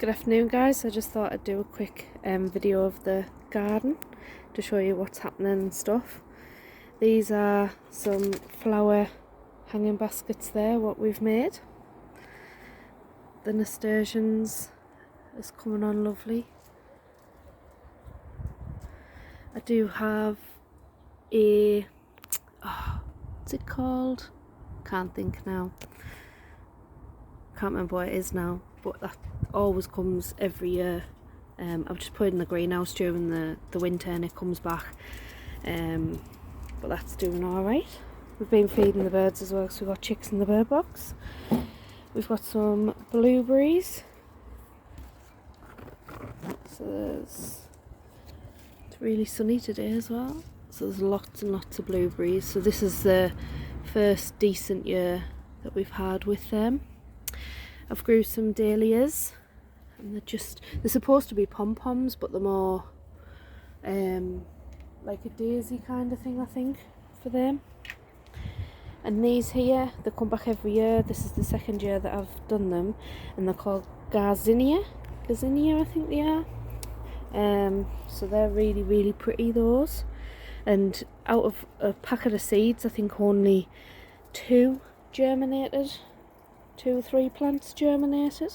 Good afternoon guys, I just thought I'd do a quick video of the garden to show you what's happening and stuff. These are some flower hanging baskets there, what we've made. The nasturtiums is coming on lovely. I do have a, what's it called? Can't think now. Can't remember what it is now, but that always comes every year. I've just put it in the greenhouse during the winter and it comes back, but that's doing alright. We've been feeding the birds as well, so we've got chicks in the bird box. We've got some blueberries, so it's really sunny today as well, so there's lots and lots of blueberries. So this is the first decent year that we've had with them. I've grew some dahlias, and they're supposed to be pom-poms, but they're more like a daisy kind of thing, I think, for them. And these here, they come back every year. This is the second year that I've done them, and they're called Garcinia, I think they are. So they're really pretty, those. And out of a packet of seeds, I think only 2 germinated. 2 or 3 plants germinated.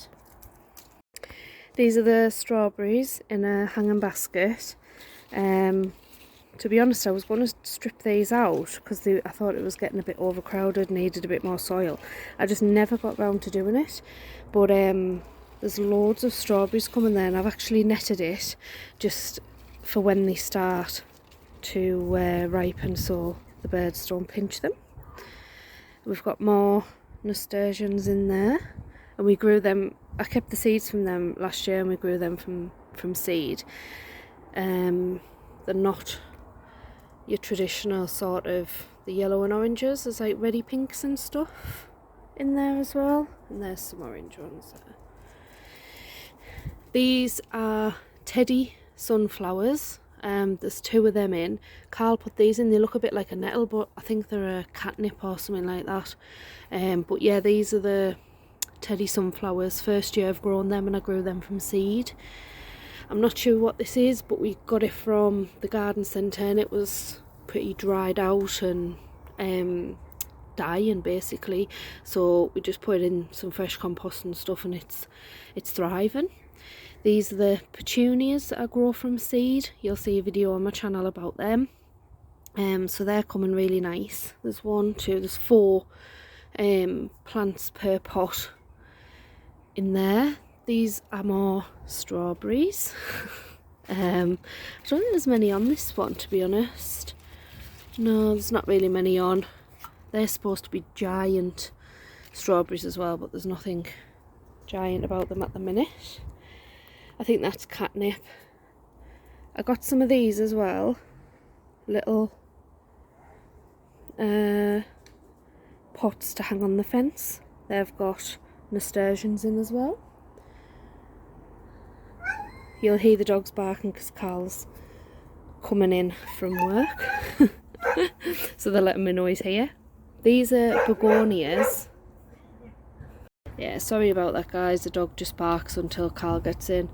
These are the strawberries in a hanging basket. To be honest, I was going to strip these out because I thought it was getting a bit overcrowded, needed a bit more soil. I just never got round to doing it, but there's loads of strawberries coming there, and I've actually netted it just for when they start to ripen, so the birds don't pinch them. We've got more nasturtiums in there, and we grew them. I kept the seeds from them last year, and we grew them from seed. They're not your traditional sort of the yellow and oranges. There's like ready pinks and stuff in there as well, and there's some orange ones there. These are teddy sunflowers. There's 2 of them in. Carl put these in. They look a bit like a nettle, but I think they're a catnip or something like that. But yeah, these are the teddy sunflowers. First year I've grown them, and I grew them from seed. I'm not sure what this is, but we got it from the garden centre, and it was pretty dried out and dying basically. So we just put in some fresh compost and stuff, and it's thriving. These are the petunias that I grow from seed. You'll see a video on my channel about them. So they're coming really nice. There's 4 plants per pot in there. These are more strawberries. I don't think there's many on this one, to be honest. No, there's not really many on. They're supposed to be giant strawberries as well, but there's nothing giant about them at the minute. I think that's catnip. I got some of these as well, little pots to hang on the fence. They've got nasturtiums in as well. You'll hear the dogs barking because Carl's coming in from work. So they're letting me know he's here. These are begonias. Yeah, sorry about that guys, the dog just barks until Carl gets in.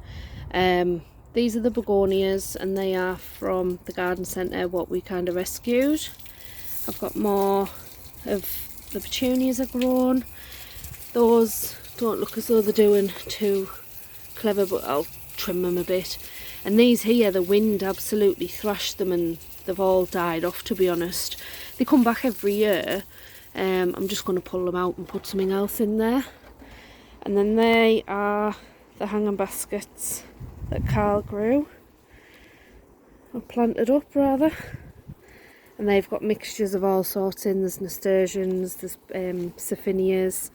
These are the begonias, and they are from the garden centre, what we kind of rescued. I've got more of the petunias I've grown. Those don't look as though they're doing too clever, but I'll trim them a bit. And these here, the wind absolutely thrashed them, and they've all died off, to be honest. They come back every year. I'm just going to pull them out and put something else in there. And then they are the hanging baskets that Carl grew, or planted up rather. And they've got mixtures of all sorts in. There's nasturtiums, there's Saphinias,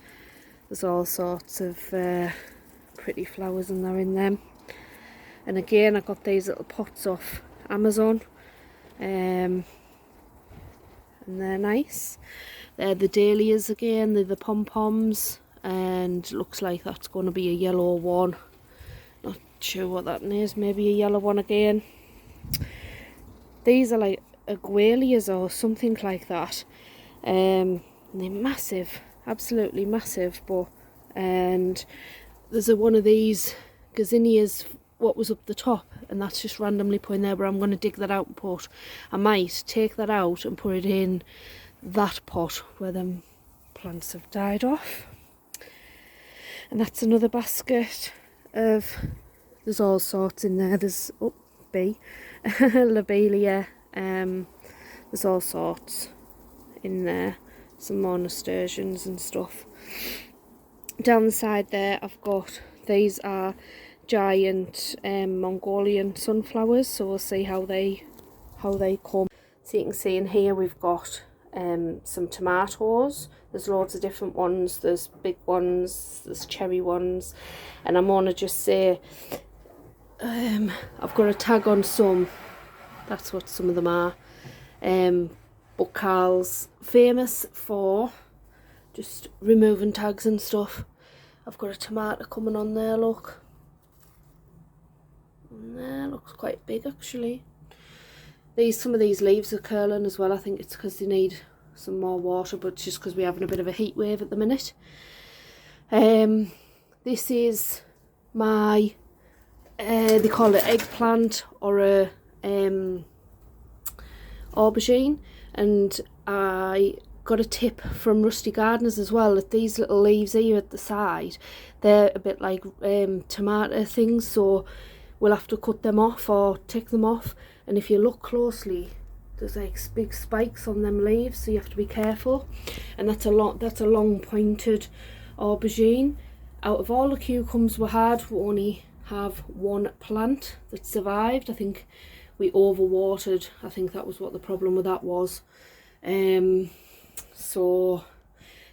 there's all sorts of pretty flowers in there in them. And again, I got these little pots off Amazon, and they're nice. They're the dahlias again, they're the pom-poms. And looks like that's going to be a yellow one. Not sure what that is, maybe a yellow one again. These are like Aguilias or something like that. They're massive, absolutely massive. And there's one of these gazinias what was up the top, and that's just randomly put in there, but I'm going to dig that out and put, I might take that out and put it in that pot where them plants have died off. And that's another basket of, there's all sorts in there. There's lobelia, there's all sorts in there, some more nasturtiums and stuff. Down the side there I've got, these are giant Mongolian sunflowers, so we'll see how they come. So you can see in here we've got some tomatoes. There's loads of different ones, there's big ones, there's cherry ones, and I'm gonna just say I've got a tag on some, that's what some of them are. But Carl's famous for just removing tags and stuff. I've got a tomato coming on there, look. And there, looks quite big actually. Some of these leaves are curling as well. I think it's because they need some more water, but it's just because we're having a bit of a heat wave at the minute. This is my, they call it eggplant or a aubergine, and I got a tip from Rusty Gardeners as well that these little leaves here at the side, they're a bit like tomato things, so we'll have to cut them off or take them off. And if you look closely, there's like big spikes on them leaves, so you have to be careful. And that's a long pointed aubergine. Out of all the cucumbers we had, we only have one plant that survived. I think we overwatered. I think that was what the problem with that was. So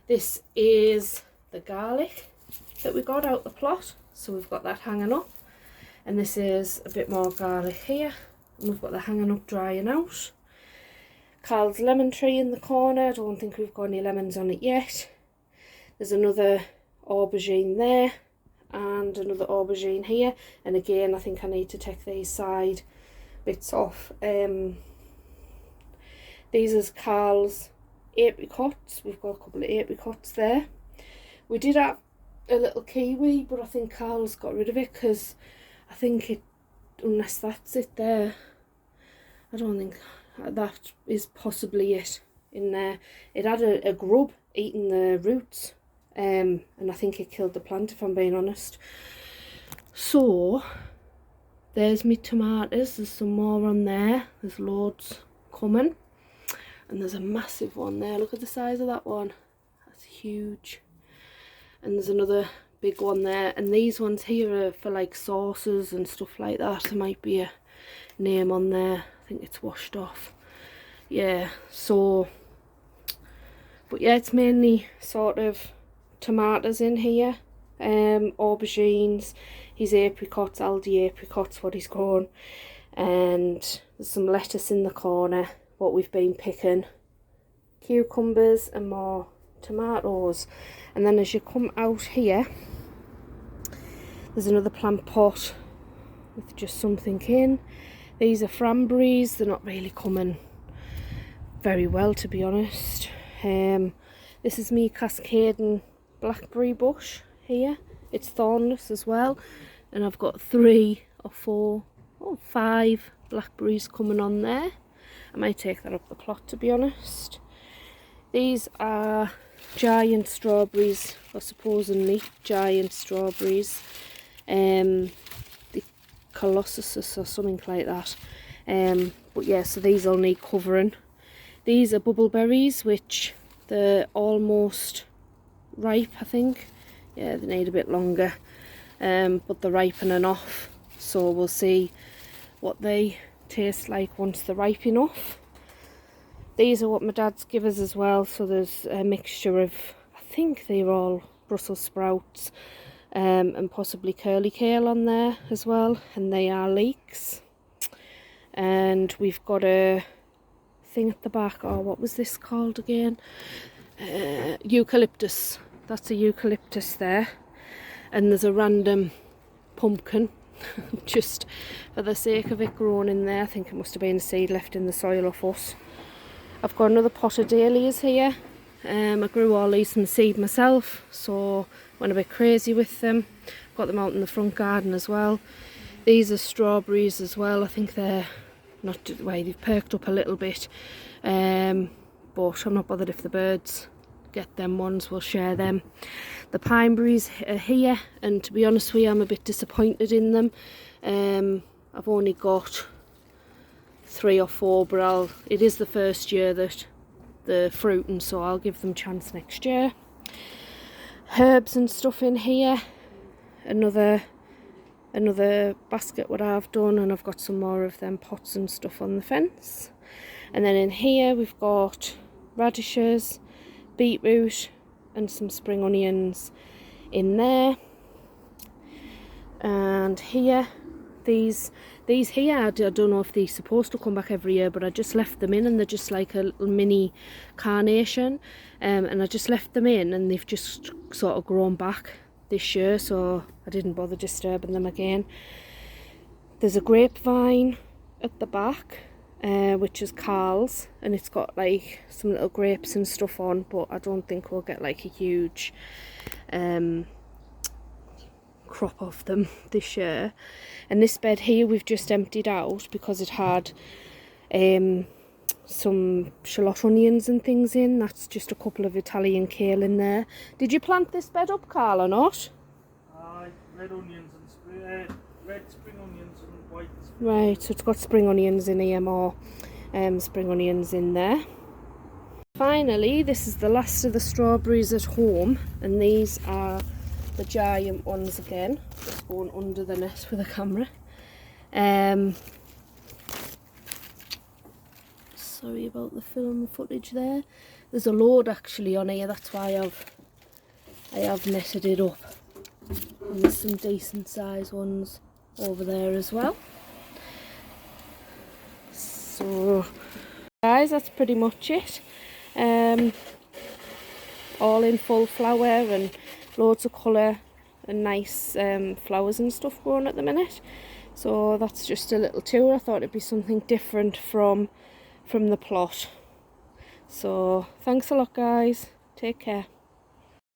this is the garlic that we got out the plot, so we've got that hanging up. And this is a bit more garlic here, and we've got the hanging up drying out. Carl's lemon tree in the corner, I don't think we've got any lemons on it yet. There's another aubergine there and another aubergine here, and again I think I need to take these side bits off. These is Carl's apricots. We've got a couple of apricots there. We did have a little kiwi, but I think Carl's got rid of it because I think it, unless that's it there, I don't think that is possibly it in there. It had a grub eating the roots, and I think it killed the plant, if I'm being honest. So there's me tomatoes, there's some more on there, there's loads coming, and there's a massive one there. Look at the size of that one, that's huge. And there's another big one there, and these ones here are for like sauces and stuff like that. There might be a name on there, I think it's washed off. Yeah, so, but yeah, it's mainly sort of tomatoes in here, aubergines, his apricots, Aldi apricots, what he's grown, and there's some lettuce in the corner, what we've been picking, cucumbers and more tomatoes. And then as you come out here, there's another plant pot with just something in. These are framberries, they're not really coming very well, to be honest. This is me cascading blackberry bush here. It's thornless as well, and I've got 3 or 4 or 5 blackberries coming on there. I might take that up the plot, to be honest. These are giant strawberries, or supposedly giant strawberries, the Colossus or something like that. But yeah, so these all need covering. These are bubbleberries, which they're almost ripe, I think. Yeah, they need a bit longer, but they're ripening off, so we'll see what they taste like once they're ripe enough. These are what my dad's give us as well, so there's a mixture of, I think they're all Brussels sprouts, and possibly curly kale on there as well, and they are leeks. And we've got a thing at the back, oh, what was this called again? Eucalyptus. That's a eucalyptus there, and there's a random pumpkin just for the sake of it growing in there. I think it must have been a seed left in the soil off us. I've got another pot of dahlias here. I grew all these from seed myself, so went a bit crazy with them. got them out in the front garden as well. These are strawberries as well. I think they're not the way, they've perked up a little bit, but I'm not bothered if the birds get them ones, we'll share them. The pine berries are here, and to be honest with you, I'm a bit disappointed in them. I've only got 3 or 4, but it is the first year that the fruiting, so I'll give them a chance next year. Herbs and stuff in here, another basket what I've done, and I've got some more of them pots and stuff on the fence. And then in here we've got radishes, beetroot and some spring onions in there. And here, these here, I don't know if they're supposed to come back every year, but I just left them in, and they're just like a little mini carnation, and I just left them in, and they've just sort of grown back this year, so I didn't bother disturbing them again. There's a grapevine at the back, which is Carl's, and it's got like some little grapes and stuff on, but I don't think we'll get like a huge crop of them this year. And this bed here we've just emptied out because it had some shallot onions and things in. That's just a couple of Italian kale in there. Did you plant this bed up, Carl, or not? Red onions and red spring onions and white spring. Right, so it's got spring onions in here, more spring onions in there. Finally, this is the last of the strawberries at home, and these are the giant ones again. Just going under the net with the camera. Sorry about the film footage there. There's a load actually on here, that's why I have netted it up. And there's some decent size ones over there as well. So guys, that's pretty much it. All in full flower and loads of colour and nice flowers and stuff growing at the minute. So that's just a little tour. I thought it'd be something different from the plot. So thanks a lot guys, take care.